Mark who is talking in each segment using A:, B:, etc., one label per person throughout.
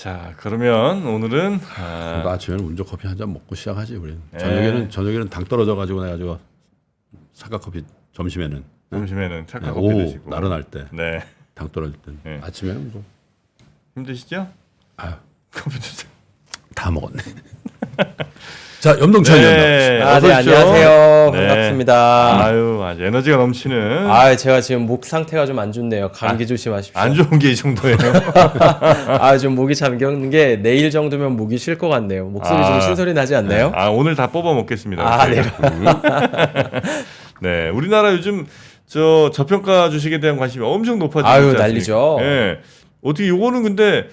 A: 자, 그러면 오늘은
B: 아침에는 운조 커피 한 잔 먹고 시작하지 우리는.
A: 네.
B: 저녁에는 당 떨어져 가지고 내가 저 사과 커피 점심에는
A: 찰칵 커피
B: 오후
A: 드시고
B: 나른할 때
A: 네.
B: 당 떨어질 때
A: 네.
B: 아침에는 뭐
A: 힘드시죠?
B: 아유
A: 커피 드세요.
B: 다 먹었네. 자 염동찬
A: 네.
B: 위원장.
A: 어서
C: 네,
A: 오십시오.
C: 안녕하세요.
A: 네.
C: 반갑습니다.
A: 아주 에너지가 넘치는
C: 제가 지금 목 상태가 좀 안 좋네요. 감기 조심하십시오.
A: 안 좋은 게 이 정도예요.
C: 좀 목이 잠겼는 게 내일 정도면 목이 쉴 것 같네요. 목소리 좀 신소리 나지 않나요?
A: 오늘 다 뽑아 먹겠습니다.
C: 네.
A: 네, 우리나라 요즘 저평가 주식에 대한 관심이 엄청 높아지고 있지 않습니까?
C: 난리죠.
A: 예. 어떻게 요거는 근데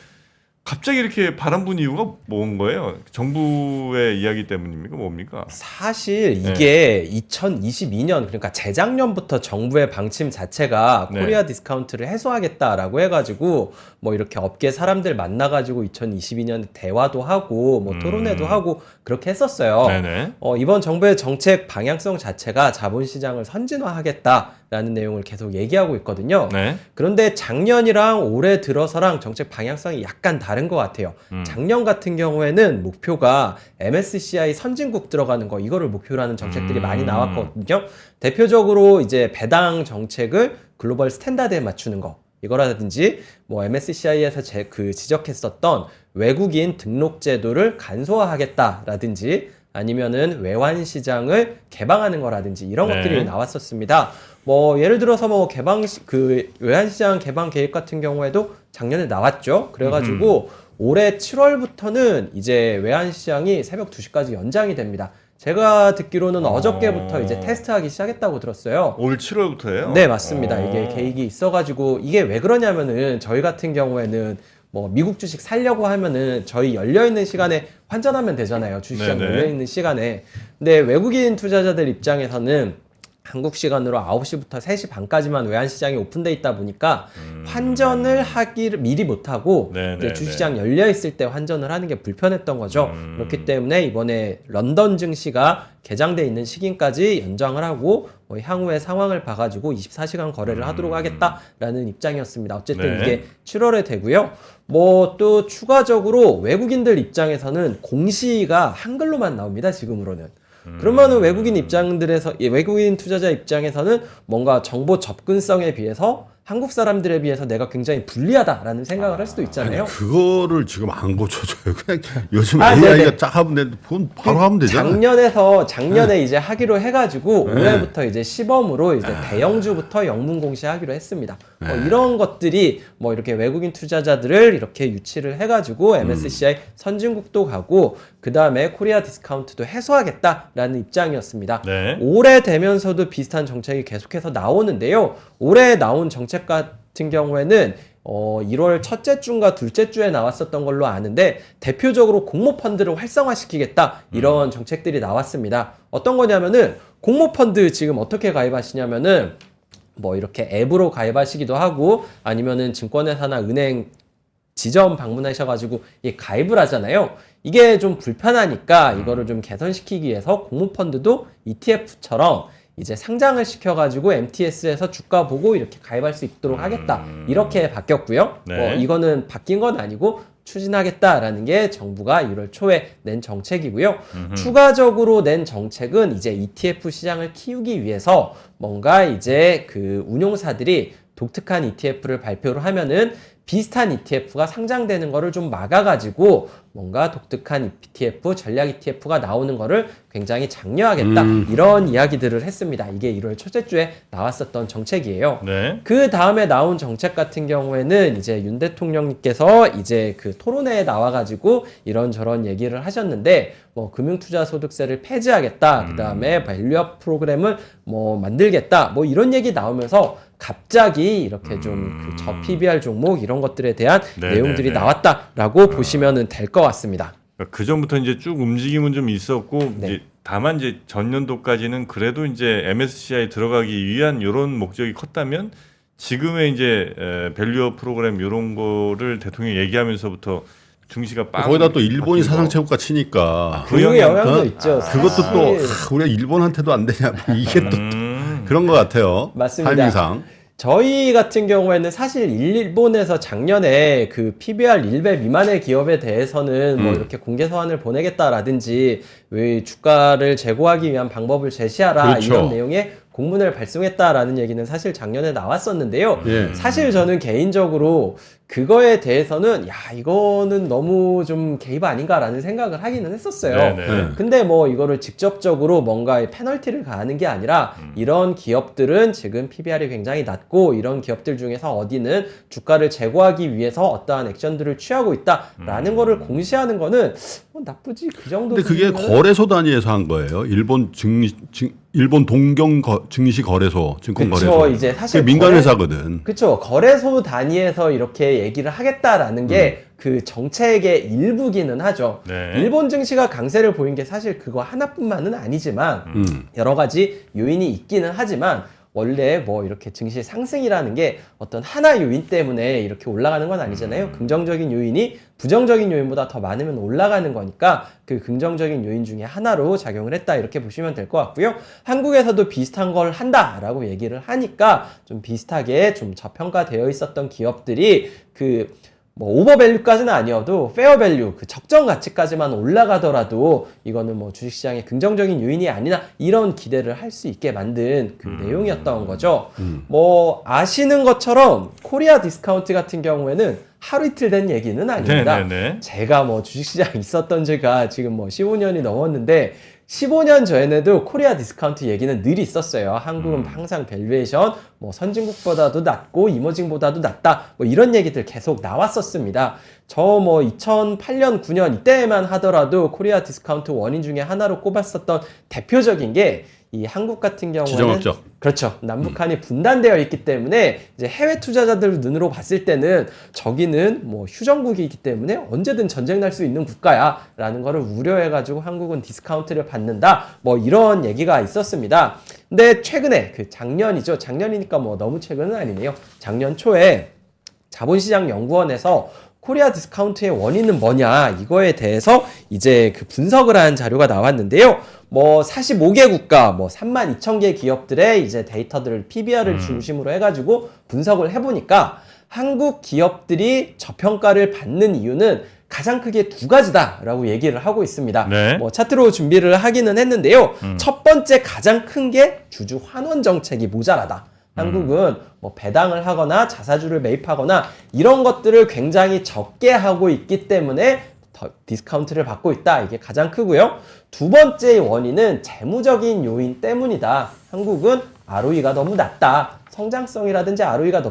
A: 갑자기 이렇게 바람 분 이유가 뭔 거예요? 정부의 이야기 때문입니까? 뭡니까?
C: 사실 이게 2022년 그러니까 재작년부터 정부의 방침 자체가
A: 네.
C: 코리아 디스카운트를 해소하겠다라고 해가지고 뭐 이렇게 업계 사람들 만나가지고 2022년에 대화도 하고 뭐 토론회도 하고 그렇게 했었어요.
A: 네네.
C: 이번 정부의 정책 방향성 자체가 자본시장을 선진화하겠다라는 내용을 계속 얘기하고 있거든요.
A: 네.
C: 그런데 작년이랑 올해 들어서랑 정책 방향성이 약간 다른 것 같아요. 작년 같은 경우에는 목표가 MSCI 선진국 들어가는 거 이거를 목표로 하는 정책들이 많이 나왔거든요. 대표적으로 이제 배당 정책을 글로벌 스탠다드에 맞추는 거 이거라든지 뭐 MSCI에서 지적했었던 외국인 등록 제도를 간소화하겠다라든지 아니면은 외환 시장을 개방하는 거라든지 이런
A: 네.
C: 것들이 나왔었습니다. 뭐 예를 들어서 뭐 외환 시장 개방 계획 같은 경우에도 작년에 나왔죠. 그래가지고 올해 7월부터는 이제 외환 시장이 새벽 2시까지 연장이 됩니다. 제가 듣기로는 어저께부터 이제 테스트하기 시작했다고 들었어요.
A: 올 7월부터예요?
C: 네, 맞습니다. 이게 계획이 있어가지고 이게 왜 그러냐면은 저희 같은 경우에는 뭐 미국 주식 살려고 하면은 저희 열려있는 시간에 환전하면 되잖아요. 주식시장
A: 네네.
C: 열려있는 시간에. 근데 외국인 투자자들 입장에서는 한국 시간으로 9시부터 3시 반까지만 외환시장이 오픈돼 있다 보니까 환전을 하기를 미리 못하고 이제 주식시장 열려있을 때 환전을 하는 게 불편했던 거죠. 그렇기 때문에 이번에 런던 증시가 개장돼 있는 시기까지 연장을 하고 향후의 상황을 봐가지고 24시간 거래를 하도록 하겠다라는 입장이었습니다. 어쨌든
A: 네.
C: 이게 7월에 되고요. 뭐 또 추가적으로 외국인들 입장에서는 공시가 한글로만 나옵니다. 지금으로는. 그러면은 외국인 투자자 입장에서는 뭔가 정보 접근성에 비해서 한국 사람들에 비해서 내가 굉장히 불리하다라는 생각을 할 수도 있잖아요.
B: 아니, 그거를 지금 안 고쳐줘요. 그냥 요즘
C: 네네.
B: AI가 쫙 하면 되는데 그건 바로 하면 되잖아요.
C: 작년에 이제 하기로 해가지고 올해부터 이제 시범으로 이제 대형주부터 영문 공시하기로 했습니다. 이런 것들이 뭐 이렇게 외국인 투자자들을 이렇게 유치를 해가지고 MSCI 선진국도 가고 그 다음에 코리아 디스카운트도 해소하겠다라는 입장이었습니다.
A: 네.
C: 올해 되면서도 비슷한 정책이 계속해서 나오는데요. 올해 나온 정책 같은 경우에는 1월 첫째 주인가 둘째 주에 나왔었던 걸로 아는데 대표적으로 공모펀드를 활성화시키겠다 이런 정책들이 나왔습니다. 어떤 거냐면은 공모펀드 지금 어떻게 가입하시냐면은 뭐 이렇게 앱으로 가입하시기도 하고 아니면은 증권회사나 은행 지점 방문하셔가지고 가입을 하잖아요. 이게 좀 불편하니까 이거를 좀 개선시키기 위해서 공모펀드도 ETF처럼 이제 상장을 시켜가지고 MTS에서 주가 보고 이렇게 가입할 수 있도록 하겠다. 이렇게 바뀌었고요.
A: 네.
C: 이거는 바뀐 건 아니고 추진하겠다라는 게 정부가 1월 초에 낸 정책이고요. 추가적으로 낸 정책은 이제 ETF 시장을 키우기 위해서 뭔가 이제 그 운용사들이 독특한 ETF를 발표를 하면은 비슷한 ETF가 상장되는 거를 좀 막아가지고 뭔가 독특한 ETF, 전략 ETF가 나오는 거를 굉장히 장려하겠다. 이런 이야기들을 했습니다. 이게 1월 첫째 주에 나왔었던 정책이에요.
A: 네.
C: 그 다음에 나온 정책 같은 경우에는 이제 윤 대통령님께서 이제 그 토론회에 나와가지고 이런저런 얘기를 하셨는데 뭐 금융투자소득세를 폐지하겠다. 그 다음에 밸류업 프로그램을 뭐 만들겠다. 뭐 이런 얘기 나오면서 갑자기 이렇게 좀 저 PBR 종목 이런 것들에 대한 내용들이 나왔다라고 보시면 될 것 같습니다.
A: 그 전부터 이제 쭉 움직임은 좀 있었고
C: 네.
A: 이제 다만 이제 전년도까지는 그래도 이제 MSCI 들어가기 위한 이런 목적이 컸다면 지금의 이제 밸류업 프로그램 이런 거를 대통령이 얘기하면서부터 중시가 빵
B: 거기다 또 일본이
A: 바뀌고.
B: 사상체육과 치니까
C: 그 영향도 있죠.
B: 그것도 또
C: 사실
B: 우리가 일본한테도 안 되냐 이게 또 그런 것 같아요.
C: 맞습니다.
B: 타이밍상.
C: 저희 같은 경우에는 사실 일본에서 작년에 그 PBR 1배 미만의 기업에 대해서는 뭐 이렇게 공개 서한을 보내겠다라든지 왜 주가를 제고하기 위한 방법을 제시하라
B: 그렇죠.
C: 이런 내용의 공문을 발송했다라는 얘기는 사실 작년에 나왔었는데요.
B: 예.
C: 사실 저는 개인적으로 그거에 대해서는 야 이거는 너무 좀 개입 아닌가라는 생각을 하기는 했었어요.
A: 네네.
C: 근데 뭐 이거를 직접적으로 뭔가 페널티를 가하는 게 아니라 이런 기업들은 지금 PBR이 굉장히 낮고 이런 기업들 중에서 어디는 주가를 제고하기 위해서 어떠한 액션들을 취하고 있다라는 거를 공시하는 거는 나쁘지 그 정도.
B: 근데 그게
C: 수준이면은-
B: 거래소 단위에서 한 거예요. 일본 동경 증시 거래소, 증권
C: 그쵸,
B: 거래소.
C: 이제 사실
B: 그게 민간
C: 거래-
B: 회사거든.
C: 그쵸. 거래소 단위에서 이렇게 얘기를 하겠다라는 게 그 정책의 일부기는 하죠.
A: 네.
C: 일본 증시가 강세를 보인 게 사실 그거 하나뿐만은 아니지만 여러 가지 요인이 있기는 하지만 원래 뭐 이렇게 증시 상승이라는 게 어떤 하나 요인 때문에 이렇게 올라가는 건 아니잖아요. 긍정적인 요인이 부정적인 요인보다 더 많으면 올라가는 거니까 그 긍정적인 요인 중에 하나로 작용을 했다 이렇게 보시면 될 것 같고요. 한국에서도 비슷한 걸 한다라고 얘기를 하니까 좀 비슷하게 좀 저평가되어 있었던 기업들이 뭐 오버밸류까지는 아니어도 페어밸류 그 적정 가치까지만 올라가더라도 이거는 뭐 주식시장의 긍정적인 요인이 아니나 이런 기대를 할 수 있게 만든 그 내용이었던 거죠. 뭐 아시는 것처럼 코리아 디스카운트 같은 경우에는 하루 이틀 된 얘기는 아닙니다.
A: 네네네.
C: 제가 뭐 주식시장에 있었던 지가 지금 뭐 15년이 넘었는데 15년 전에도 코리아 디스카운트 얘기는 늘 있었어요. 한국은 항상 밸류에이션 뭐 선진국보다도 낮고 이머징보다도 낮다. 뭐 이런 얘기들 계속 나왔었습니다. 저 뭐 2008년, 9년 이때만 하더라도 코리아 디스카운트 원인 중에 하나로 꼽았었던 대표적인 게 이 한국 같은 경우에는
B: 지정학적.
C: 그렇죠. 남북한이 분단되어 있기 때문에 이제 해외 투자자들 눈으로 봤을 때는 저기는 뭐 휴전국이기 때문에 언제든 전쟁 날 수 있는 국가야라는 거를 우려해가지고 한국은 디스카운트를 받는다. 뭐 이런 얘기가 있었습니다. 근데 최근에 작년이죠. 작년이니까 뭐 너무 최근은 아니네요. 작년 초에 자본시장연구원에서 코리아 디스카운트의 원인은 뭐냐 이거에 대해서 이제 그 분석을 한 자료가 나왔는데요. 뭐 45개 국가 뭐 32,000개 기업들의 이제 데이터들을 PBR을 중심으로 해가지고 분석을 해보니까 한국 기업들이 저평가를 받는 이유는 가장 크게 두 가지다라고 얘기를 하고 있습니다.
A: 네.
C: 뭐 차트로 준비를 하기는 했는데요. 첫 번째 가장 큰 게 주주 환원 정책이 모자라다. 한국은 뭐 배당을 하거나 자사주를 매입하거나 이런 것들을 굉장히 적게 하고 있기 때문에 더 디스카운트를 받고 있다. 이게 가장 크고요. 두 번째 원인은 재무적인 요인 때문이다. 한국은 ROE가 너무 낮다. 성장성이라든지 ROE가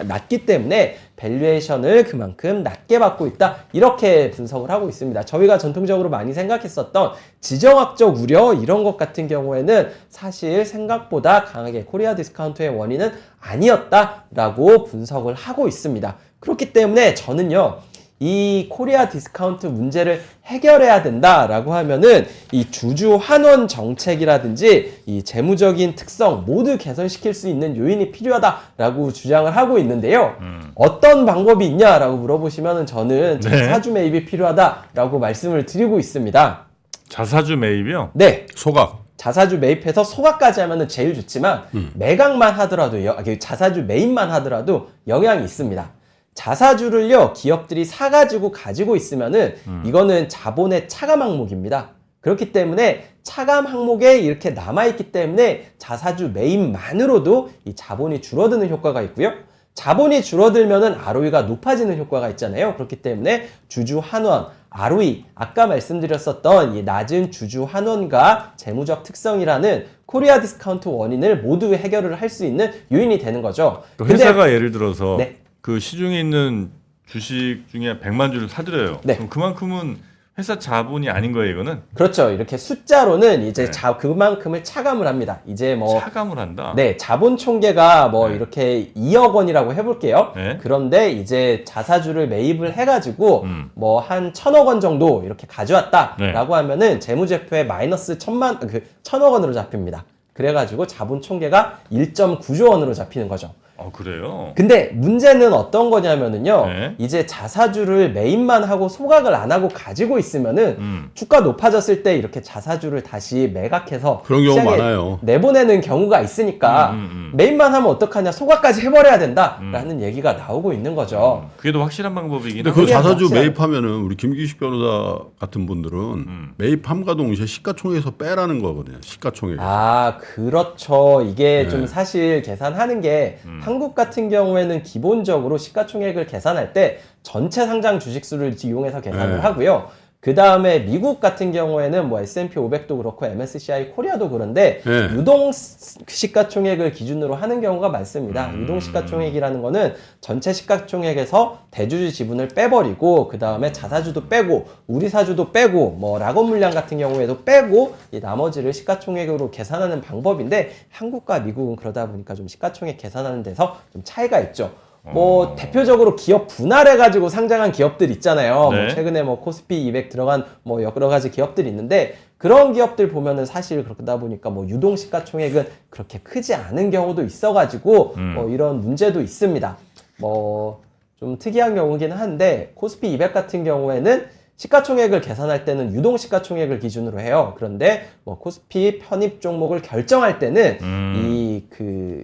C: 낮기 때문에 밸류에이션을 그만큼 낮게 받고 있다. 이렇게 분석을 하고 있습니다. 저희가 전통적으로 많이 생각했었던 지정학적 우려 이런 것 같은 경우에는 사실 생각보다 강하게 코리아 디스카운트의 원인은 아니었다라고 분석을 하고 있습니다. 그렇기 때문에 저는요. 이 코리아 디스카운트 문제를 해결해야 된다라고 하면은 이 주주 환원 정책이라든지 이 재무적인 특성 모두 개선시킬 수 있는 요인이 필요하다라고 주장을 하고 있는데요. 어떤 방법이 있냐라고 물어보시면은 저는 자사주 매입이 필요하다라고 말씀을 드리고 있습니다.
A: 자사주 매입이요?
C: 네.
B: 소각.
C: 자사주 매입해서 소각까지 하면은 제일 좋지만 매각만 하더라도 자사주 매입만 하더라도 영향이 있습니다. 자사주를요 기업들이 사가지고 가지고 있으면은 이거는 자본의 차감 항목입니다. 그렇기 때문에 차감 항목에 이렇게 남아있기 때문에 자사주 매입만으로도 이 자본이 줄어드는 효과가 있고요. 자본이 줄어들면은 ROE가 높아지는 효과가 있잖아요. 그렇기 때문에 주주 환원, ROE, 아까 말씀드렸었던 이 낮은 주주 환원과 재무적 특성이라는 코리아 디스카운트 원인을 모두 해결을 할 수 있는 요인이 되는 거죠.
A: 회사가 예를 들어서
C: 네.
A: 그 시중에 있는 주식 중에 100만 주를 사들여요.
C: 네.
A: 그럼 그만큼은 회사 자본이 아닌 거예요, 이거는?
C: 그렇죠. 이렇게 숫자로는 이제
A: 네.
C: 그만큼을 차감을 합니다. 이제 뭐
A: 차감을 한다.
C: 네, 자본 총계가 뭐
A: 네.
C: 이렇게 2억 원이라고 해볼게요.
A: 네.
C: 그런데 이제 자사주를 매입을 해가지고 뭐 한 1,000억 원 정도 이렇게 가져왔다라고 하면은 재무제표에 마이너스 1,000억 원으로 잡힙니다. 그래가지고 자본 총계가 1.9조 원으로 잡히는 거죠.
A: 그래요?
C: 근데 문제는 어떤 거냐면은요.
A: 네.
C: 이제 자사주를 매입만 하고 소각을 안 하고 가지고 있으면은 주가 높아졌을 때 이렇게 자사주를 다시 매각해서
B: 그런 경우
C: 시장에
B: 많아요.
C: 내보내는 경우가 있으니까 매입만 하면 어떡하냐, 소각까지 해버려야 된다라는 얘기가 나오고 있는 거죠.
A: 그게 더 확실한 방법이긴
B: 근데
A: 한데.
B: 그 자사주
C: 확실하죠.
B: 매입하면은 우리 김기식 변호사 같은 분들은 매입함과 동시에 시가총액에서 빼라는 거거든요. 시가총액.
C: 아, 그렇죠. 이게
B: 네.
C: 좀 사실 계산하는 게 한국 같은 경우에는 기본적으로 시가총액을 계산할 때 전체 상장 주식수를 이용해서 계산을
B: 네.
C: 하고요. 그 다음에 미국 같은 경우에는 뭐 S&P 500도 그렇고 MSCI 코리아도 그런데
B: 네.
C: 유동 시가총액을 기준으로 하는 경우가 많습니다. 유동 시가총액이라는 거는 전체 시가총액에서 대주주 지분을 빼버리고 그 다음에 자사주도 빼고 우리사주도 빼고 뭐 락업 물량 같은 경우에도 빼고 이 나머지를 시가총액으로 계산하는 방법인데 한국과 미국은 그러다 보니까 좀 시가총액 계산하는 데서 좀 차이가 있죠. 뭐 대표적으로 기업 분할해가지고 상장한 기업들 있잖아요.
A: 네.
C: 뭐 최근에 뭐 코스피 200 들어간 뭐 여러 가지 기업들이 있는데 그런 기업들 보면은 사실 그러다 보니까 뭐 유동 시가총액은 그렇게 크지 않은 경우도 있어가지고 뭐 이런 문제도 있습니다. 뭐 좀 특이한 경우긴 한데 코스피 200 같은 경우에는 시가총액을 계산할 때는 유동 시가총액을 기준으로 해요. 그런데 뭐 코스피 편입 종목을 결정할 때는 이 그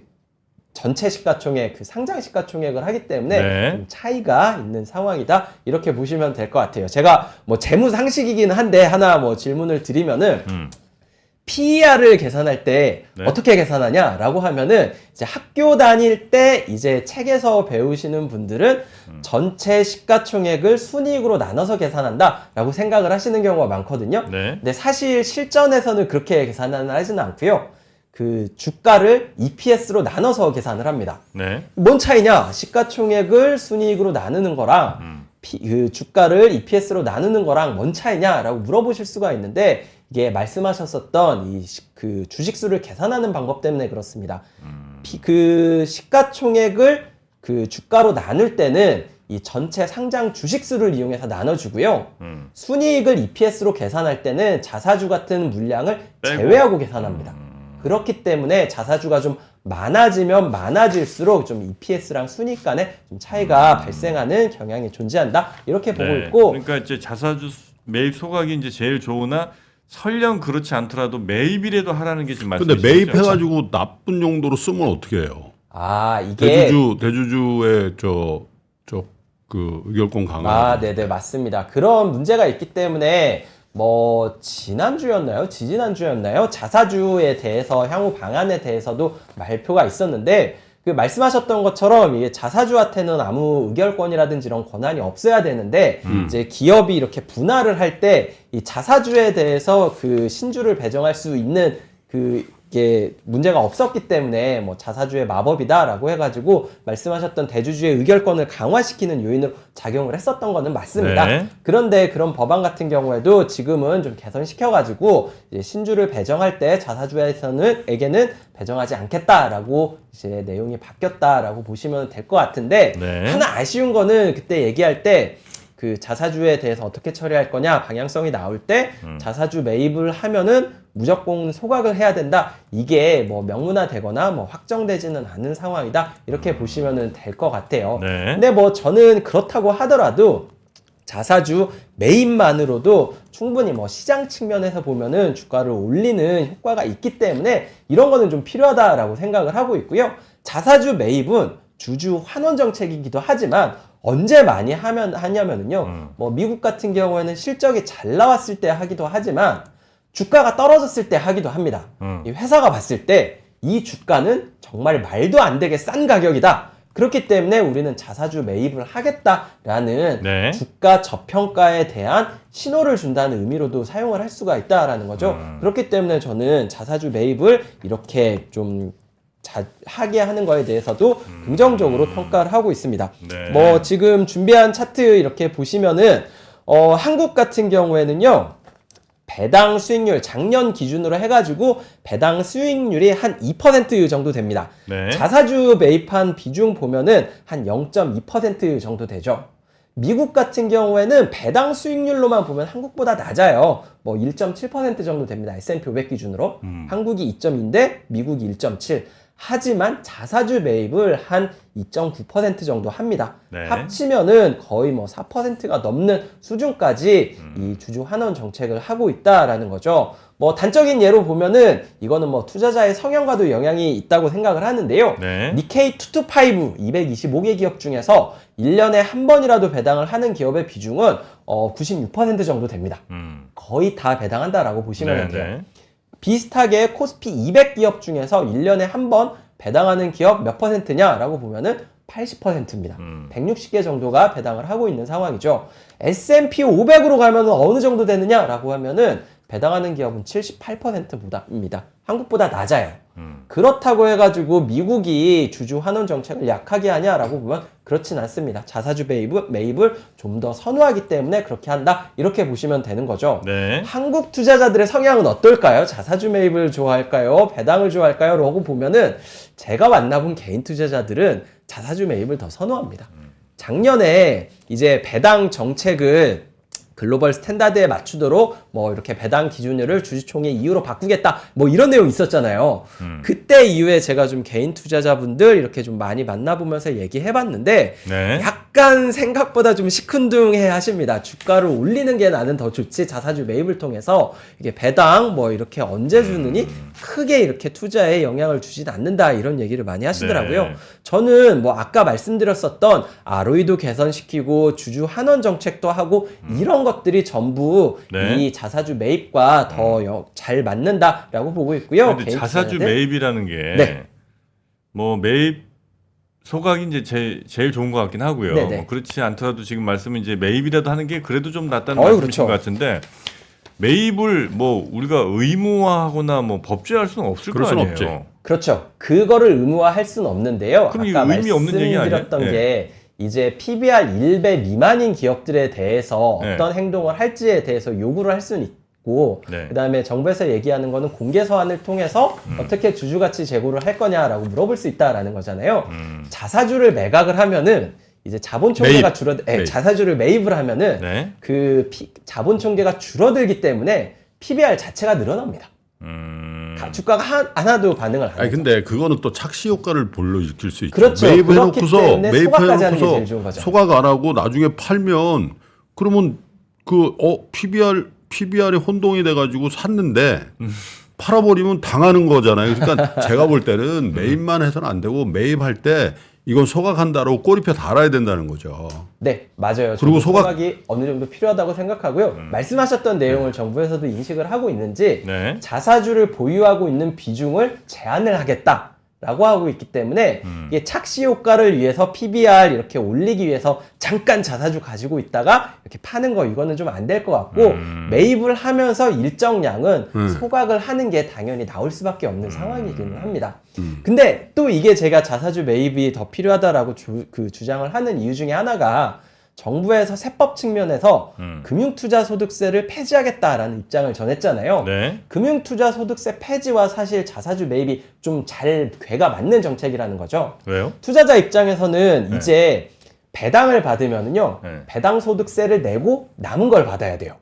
C: 전체 시가총액, 그 상장 시가총액을 하기 때문에
A: 네.
C: 좀 차이가 있는 상황이다. 이렇게 보시면 될 것 같아요. 제가 뭐 재무 상식이긴 한데 하나 뭐 질문을 드리면은 PER을 계산할 때
A: 네.
C: 어떻게 계산하냐라고 하면은 이제 학교 다닐 때 이제 책에서 배우시는 분들은 전체 시가총액을 순이익으로 나눠서 계산한다라고 생각을 하시는 경우가 많거든요.
A: 네.
C: 근데 사실 실전에서는 그렇게 계산을 하지는 않고요. 그 주가를 EPS로 나눠서 계산을 합니다.
A: 네.
C: 뭔 차이냐? 시가총액을 순이익으로 나누는 거랑 그 주가를 EPS로 나누는 거랑 뭔 차이냐라고 물어보실 수가 있는데 이게 말씀하셨었던 그 주식수를 계산하는 방법 때문에 그렇습니다. 그 시가총액을 그 주가로 나눌 때는 이 전체 상장 주식수를 이용해서 나눠주고요. 순이익을 EPS로 계산할 때는 자사주 같은 물량을
A: 빼고.
C: 제외하고 계산합니다. 그렇기 때문에 자사주가 좀 많아지면 많아질수록 좀 EPS랑 순이익 간에 좀 차이가 발생하는 경향이 존재한다. 이렇게 보고
A: 네.
C: 있고
A: 그러니까 이제 자사주 매입 소각이 이제 제일 좋으나 설령 그렇지 않더라도 매입이라도 하라는 게 지금
B: 근데
A: 말씀이시죠?
B: 매입해가지고 나쁜 용도로 쓰면 어떻게 해요?
C: 아, 이게
B: 대주주의 그 의결권 강화.
C: 아, 네네, 맞습니다. 그런 문제가 있기 때문에 뭐 지난주였나요? 지지난주였나요? 자사주에 대해서 향후 방안에 대해서도 발표가 있었는데 그 말씀하셨던 것처럼 이게 자사주한테는 아무 의결권이라든지 이런 권한이 없어야 되는데 이제 기업이 이렇게 분할을 할 때 이 자사주에 대해서 그 신주를 배정할 수 있는 이게 문제가 없었기 때문에 뭐 자사주의 마법이다라고 해가지고 말씀하셨던 대주주의 의결권을 강화시키는 요인으로 작용을 했었던 거는 맞습니다.
A: 네.
C: 그런데 그런 법안 같은 경우에도 지금은 좀 개선시켜가지고 이제 신주를 배정할 때 자사주에게는 배정하지 않겠다라고 이제 내용이 바뀌었다라고 보시면 될 것 같은데
A: 네.
C: 하나 아쉬운 거는 그때 얘기할 때 그 자사주에 대해서 어떻게 처리할 거냐 방향성이 나올 때 자사주 매입을 하면은 무조건 소각을 해야 된다. 이게 뭐 명문화되거나 뭐 확정되지는 않은 상황이다. 이렇게 보시면 될 것 같아요.
A: 네.
C: 근데 뭐 저는 그렇다고 하더라도 자사주 매입만으로도 충분히 뭐 시장 측면에서 보면은 주가를 올리는 효과가 있기 때문에 이런 거는 좀 필요하다라고 생각을 하고 있고요. 자사주 매입은 주주 환원 정책이기도 하지만 언제 많이 하냐면은요. 뭐 미국 같은 경우에는 실적이 잘 나왔을 때 하기도 하지만 주가가 떨어졌을 때 하기도 합니다. 이 회사가 봤을 때 이 주가는 정말 말도 안 되게 싼 가격이다. 그렇기 때문에 우리는 자사주 매입을 하겠다라는
A: 네.
C: 주가 저평가에 대한 신호를 준다는 의미로도 사용을 할 수가 있다라는 거죠. 그렇기 때문에 저는 자사주 매입을 이렇게 좀 하게 하는 거에 대해서도 긍정적으로 평가를 하고 있습니다.
A: 네.
C: 뭐 지금 준비한 차트 이렇게 보시면은 한국 같은 경우에는요. 배당 수익률 작년 기준으로 해가지고 배당 수익률이 한 2% 정도 됩니다.
A: 네.
C: 자사주 매입한 비중 보면은 한 0.2% 정도 되죠. 미국 같은 경우에는 배당 수익률로만 보면 한국보다 낮아요. 뭐 1.7% 정도 됩니다. S&P 500 기준으로. 한국이 2.2인데 미국이 1.7. 하지만 자사주 매입을 한 2.9% 정도 합니다.
A: 네.
C: 합치면은 거의 뭐 4%가 넘는 수준까지 이 주주 환원 정책을 하고 있다라는 거죠. 뭐 단적인 예로 보면은 이거는 뭐 투자자의 성향과도 영향이 있다고 생각을 하는데요.
A: 네.
C: 니케이 225 225개 기업 중에서 1년에 한 번이라도 배당을 하는 기업의 비중은 96% 정도 됩니다. 거의 다 배당한다라고 보시면 돼요.
A: 네.
C: 비슷하게 코스피 200기업 중에서 1년에 한 번 배당하는 기업 몇 %냐라고 보면은 80%입니다. 160개 정도가 배당을 하고 있는 상황이죠. S&P 500으로 가면 어느 정도 되느냐라고 하면은 배당하는 기업은 78%입니다. 한국보다 낮아요. 그렇다고 해가지고 미국이 주주 환원 정책을 약하게 하냐라고 보면 그렇진 않습니다. 자사주 매입을 좀 더 선호하기 때문에 그렇게 한다. 이렇게 보시면 되는 거죠.
A: 네.
C: 한국 투자자들의 성향은 어떨까요? 자사주 매입을 좋아할까요? 배당을 좋아할까요? 라고 보면은 제가 만나본 개인 투자자들은 자사주 매입을 더 선호합니다. 작년에 이제 배당 정책을 글로벌 스탠다드에 맞추도록 뭐 이렇게 배당 기준율을 주주총회 이후로 바꾸겠다 뭐 이런 내용 있었잖아요. 그때 이후에 제가 좀 개인 투자자분들 이렇게 좀 많이 만나보면서 얘기해봤는데
A: 네.
C: 약간 생각보다 좀 시큰둥해 하십니다. 주가를 올리는 게 나는 더 좋지 자사주 매입을 통해서 이게 배당 뭐 이렇게 언제 주느니 크게 이렇게 투자에 영향을 주진 않는다 이런 얘기를 많이 하시더라고요.
A: 네.
C: 저는 뭐 아까 말씀드렸었던 ROE도 개선시키고 주주 환원 정책도 하고 이런 것들이 전부
A: 네.
C: 이 자사주 매입과 더 잘 맞는다라고 보고 있고요.
A: 근데
C: 개인
A: 자사주
C: 투자자들.
A: 매입이라는 게
C: 네.
A: 뭐 매입 소각이 이제 제일 좋은 것 같긴 하고요.
C: 네네.
A: 뭐 그렇지 않더라도 지금 말씀은 이제 매입이라도 하는 게 그래도 좀 낫다는
C: 어이,
A: 말씀이신
C: 그렇죠.
A: 것 같은데 매입을 뭐 우리가 의무화하거나 뭐 법제할 수는 없을 거
B: 그럴 수는
A: 아니에요.
B: 없지.
C: 그렇죠. 그거를 의무화할 수는 없는데요.
A: 그럼
C: 아까
A: 이거 의미 없는 얘기 아니에요?
C: 말씀드렸던
A: 네.
C: 게 이제 PBR 1배 미만인 기업들에 대해서
A: 네.
C: 어떤 행동을 할지에 대해서 요구를 할 수는 있고
A: 네.
C: 그다음에 정부에서 얘기하는 거는 공개 서한을 통해서 어떻게 주주가치 제고를 할 거냐라고 물어볼 수 있다라는 거잖아요. 자사주를 매각을 하면은 이제 자본총계가
B: 매입.
C: 자사주를 매입을 하면은
A: 네.
C: 그 자본총계가 줄어들기 때문에 PBR 자체가 늘어납니다. 주가가 하나도 반응을 안 해요.
B: 아니 근데 그거는 또 착시 효과를 불러일으킬 수 있죠.
C: 그렇죠. 그렇기 때문에 소각까지 하는 게 제일 좋은 거죠.
B: 소각 안 하고 나중에 팔면 그러면 PBR이 혼동이 돼가지고 샀는데 팔아버리면 당하는 거잖아요. 그러니까 제가 볼 때는 매입만 해서는 안 되고 매입할 때 이건 소각한다라고 꼬리표 달아야 된다는 거죠.
C: 네, 맞아요.
B: 그리고
C: 소각이 어느 정도 필요하다고 생각하고요. 말씀하셨던 내용을 정부에서도 인식을 하고 있는지
A: 네.
C: 자사주를 보유하고 있는 비중을 제한을 하겠다라고 하고 있기 때문에 이게 착시 효과를 위해서 PBR 이렇게 올리기 위해서 잠깐 자사주 가지고 있다가 이렇게 파는 거 이거는 좀 안 될 것 같고 매입을 하면서 일정량은 소각을 하는 게 당연히 나올 수밖에 없는 상황이기는 합니다. 근데 또 이게 제가 자사주 매입이 더 필요하다라고 주장을 하는 이유 중에 하나가 정부에서 세법 측면에서 금융투자소득세를 폐지하겠다라는 입장을 전했잖아요.
A: 네.
C: 금융투자소득세 폐지와 사실 자사주 매입이 좀 잘 궤가 맞는 정책이라는 거죠.
A: 왜요?
C: 투자자 입장에서는 이제 배당을 받으면은요,
A: 네.
C: 배당소득세를 내고 남은 걸 받아야 돼요.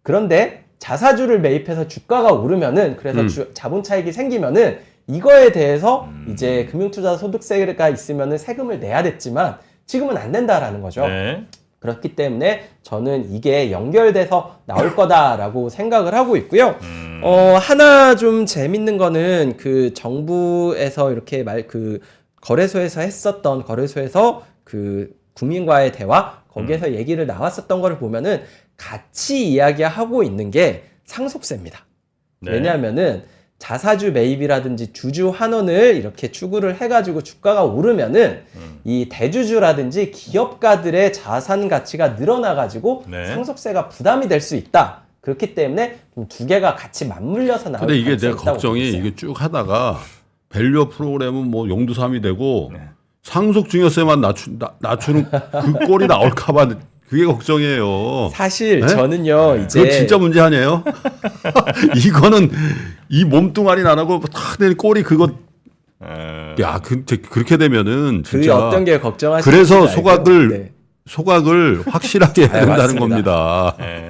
C: 그런데 자사주를 매입해서 주가가 오르면은 그래서 자본 차익이 생기면은 이거에 대해서 이제 금융투자소득세가 있으면은 세금을 내야 됐지만 지금은 안 된다라는 거죠.
A: 네.
C: 그렇기 때문에 저는 이게 연결돼서 나올 거다라고 생각을 하고 있고요. 하나 좀 재밌는 거는 그 정부에서 이렇게 거래소에서 그 국민과의 대화 거기에서 얘기를 나왔었던 거를 보면은 같이 이야기하고 있는 게 상속세입니다.
A: 네.
C: 왜냐하면은 자사주 매입이라든지 주주 환원을 이렇게 추구를 해가지고 주가가 오르면은 이 대주주라든지 기업가들의 자산 가치가 늘어나가지고
A: 네.
C: 상속세가 부담이 될 수 있다. 그렇기 때문에 좀 두 개가 같이 맞물려서 나올
B: 근데 이게
C: 가능성이
B: 내
C: 있다고
B: 걱정이
C: 보고 있어요.
B: 이게 쭉 하다가 밸류업 프로그램은 뭐 용두삼이 되고
A: 네.
B: 상속 증여세만 낮추는 그 꼴이 나올까봐 그게 걱정이에요.
C: 사실
B: 네?
C: 저는요 이제
B: 그거 진짜 문제 아니에요? 이거는 이 몸뚱아리 나라고 탁 내 꼴이 그거 야 그렇게 되면은
C: 그
B: 진짜
C: 어떤 게 걱정하시는
B: 그래서
C: 줄 알고. 네.
B: 소각을 확실하게 해야 된다는
C: 맞습니다.
B: 겁니다.
A: 네.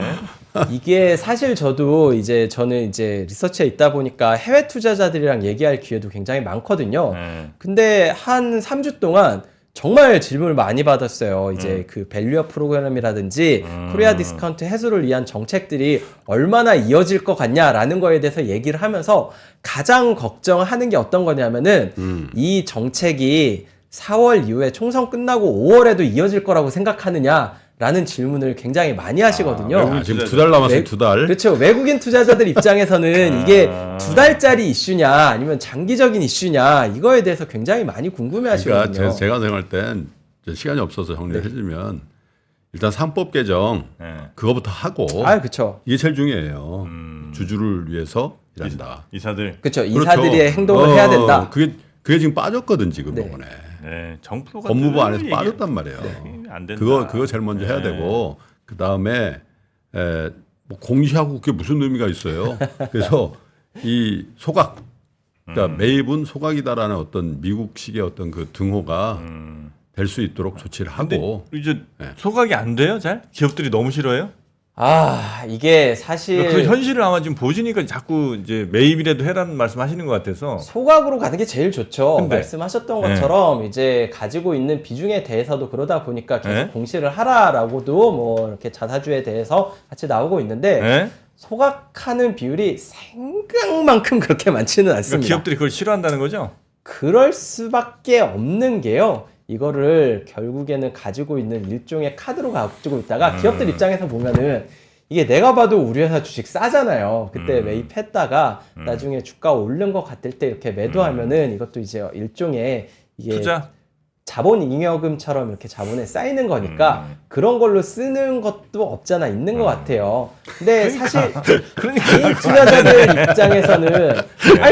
C: 이게 사실 저는 이제 리서치에 있다 보니까 해외 투자자들이랑 얘기할 기회도 굉장히 많거든요. 근데 한 3주 동안 정말 질문을 많이 받았어요. 이제 그 밸류업 프로그램이라든지 코리아 디스카운트 해소를 위한 정책들이 얼마나 이어질 것 같냐라는 거에 대해서 얘기를 하면서 가장 걱정하는 게 어떤 거냐면은 이 정책이 4월 이후에 총선 끝나고 5월에도 이어질 거라고 생각하느냐라는 질문을 굉장히 많이 하시거든요.
B: 지금 2달 남았어요.
C: 외-
B: 2달.
C: 그렇죠. 외국인 투자자들 입장에서는 이게 2달짜리 이슈냐 아니면 장기적인 이슈냐 이거에 대해서 굉장히 많이 궁금해
B: 그러니까
C: 하시거든요.
B: 제가 생각할 땐 이제 시간이 없어서 정리해주면 일단 상법 개정 그거부터 하고
C: 그렇죠.
B: 이게 제일 중요해요. 주주를 위해서 일한다.
A: 이사들.
C: 그렇죠.
B: 그렇죠.
C: 이사들의 행동을 해야 된다.
B: 그게 지금 빠졌거든 지금
C: 네.
B: 이번에.
A: 네, 정프로가
B: 법무부 안에서
A: 늘
B: 빠졌단 말이에요.
A: 안 된다.
B: 그거 제일 먼저 해야
A: 네.
B: 되고 그 다음에 뭐 공시하고 그게 무슨 의미가 있어요. 그래서 이 소각, 그러니까 매입은 소각이다라는 어떤 미국식의 어떤 그 등호가 될 수 있도록 조치를
A: 근데
B: 하고.
A: 이제
B: 네.
A: 소각이 안 돼요, 잘? 기업들이 너무 싫어해요?
C: 이게 사실
A: 그 현실을 아마 지금 보시니까 자꾸 이제 매입이라도 해라는 말씀하시는 것 같아서.
C: 소각으로 가는 게 제일 좋죠.
A: 근데,
C: 말씀하셨던 것처럼 이제 가지고 있는 비중에 대해서도 그러다 보니까 계속
A: 네.
C: 공시를 하라라고도 뭐 이렇게 자사주에 대해서 같이 나오고 있는데
A: 네?
C: 소각하는 비율이 생각만큼 그렇게 많지는
A: 그러니까
C: 않습니다.
A: 기업들이 그걸 싫어한다는 거죠?
C: 그럴 수밖에 없는 게요. 이거를 결국에는 가지고 있는 일종의 카드로 가지고 있다가 기업들 입장에서 보면은 이게 내가 봐도 우리 회사 주식 싸잖아요. 그때 매입했다가 나중에 주가 오른 것 같을 때 이렇게 매도하면은 이것도 이제 일종의 이게
A: 투자?
C: 자본 잉여금처럼 이렇게 자본에 쌓이는 거니까 그런 걸로 쓰는 것도 없잖아 있는 것 같아요. 근데 사실 개인 투자자들 입장에서는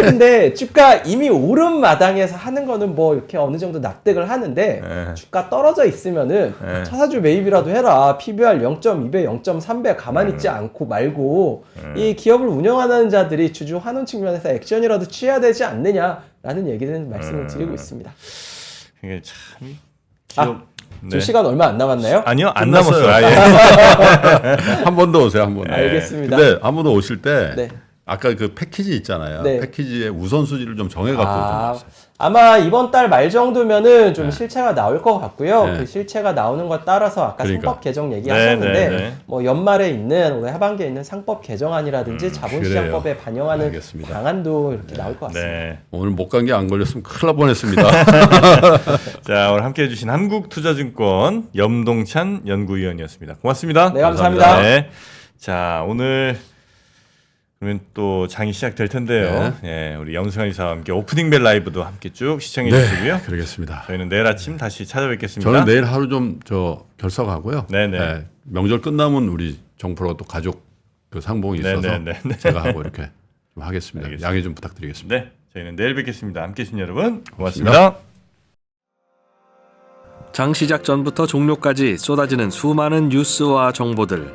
C: 근데 주가 이미 오른 마당에서 하는 거는 뭐 이렇게 어느 정도 납득을 하는데
A: 네.
C: 주가 떨어져 있으면은
A: 네.
C: 차사주 매입이라도 해라. PBR 0.2배, 0.3배 가만히 있지 않고 말고 이 기업을 운영하는 자들이 주주 환원 측면에서 액션이라도 취해야 되지 않느냐라는 얘기는 말씀을 드리고 있습니다.
A: 이게 참 기업.
C: 지금 시간 얼마 안 남았나요?
A: 아니요, 안
B: 끝났어요.
A: 남았어요. 아예.
B: 한 번 더 오세요, 한 번.
C: 알겠습니다.
B: 근데 한 번 더 오실 때
C: 네.
B: 아까 그 패키지 있잖아요.
C: 네.
B: 패키지의 우선순위를 좀 정해갖고 좀
C: 아마 이번 달 말 정도면은 좀 실체가 나올 것 같고요.
B: 네.
C: 그 실체가 나오는 것 따라서 아까
B: 그러니까.
C: 상법 개정 얘기하셨는데
A: 네, 네.
C: 뭐 연말에 있는 올해 하반기에 있는 상법 개정안이라든지 자본시장법에
B: 그래요.
C: 반영하는
B: 알겠습니다.
C: 방안도 이렇게 나올 것 같습니다.
A: 네.
B: 오늘 목감기 안 걸렸으면 큰일 날 뻔했습니다.
A: 자, 오늘 함께 해주신 한국투자증권 염동찬 연구위원이었습니다. 고맙습니다.
C: 네, 감사합니다.
A: 네. 자, 오늘 그러면 또 장이 시작될 텐데요. 예, 우리 염승환 이사와 함께 오프닝 벨 라이브도 함께 쭉 시청해 주시고요.
B: 그러겠습니다.
A: 저희는 내일 아침 다시 찾아뵙겠습니다.
B: 저는 내일 하루 좀 결석하고요.
A: 네네.
B: 네, 명절 끝나면 우리 정프로가 또 가족 그 상봉이 있어서
A: 네네네.
B: 제가 하고 이렇게 좀 하겠습니다.
A: 알겠습니다.
B: 양해 좀 부탁드리겠습니다.
A: 네, 저희는 내일 뵙겠습니다. 함께 해주신 여러분 고맙습니다.
D: 장 시작 전부터 종료까지 쏟아지는 수많은 뉴스와 정보들.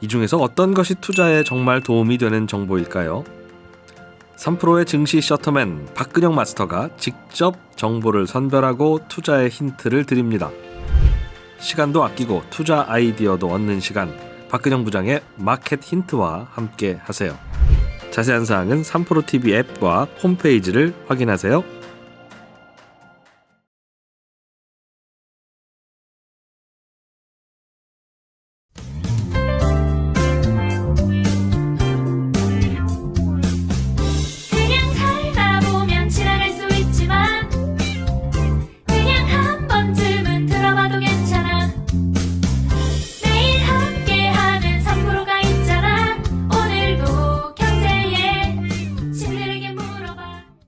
D: 이 중에서 어떤 것이 투자에 정말 도움이 되는 정보일까요? 3프로의 증시 셔터맨 박근영 마스터가 직접 정보를 선별하고 투자의 힌트를 드립니다. 시간도 아끼고 투자 아이디어도 얻는 시간, 박근영 부장의 마켓 힌트와 함께 하세요. 자세한 사항은 3프로 TV 앱과 홈페이지를 확인하세요.